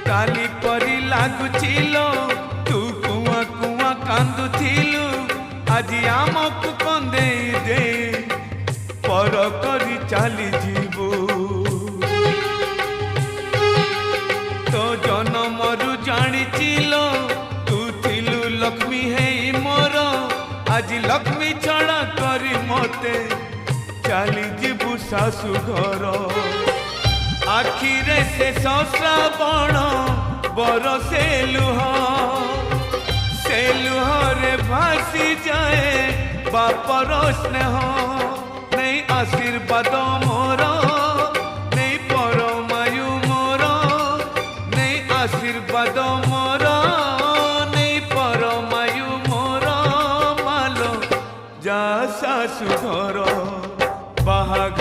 काली परी लागुचिलो तू कुआ कुआ कांदुथिलु आज आमक कंदे दे पर करी चली जीवो तो जनमरु जानिचिलो तू थिलु लक्ष्मी है मोर आज लक्ष्मी छड़ा करी मते चली जीवु सासु घर आखिरे से श्रावण बरसे लुह से लुहरे भासी जाए बापर स्नेह नहीं आशीर्वाद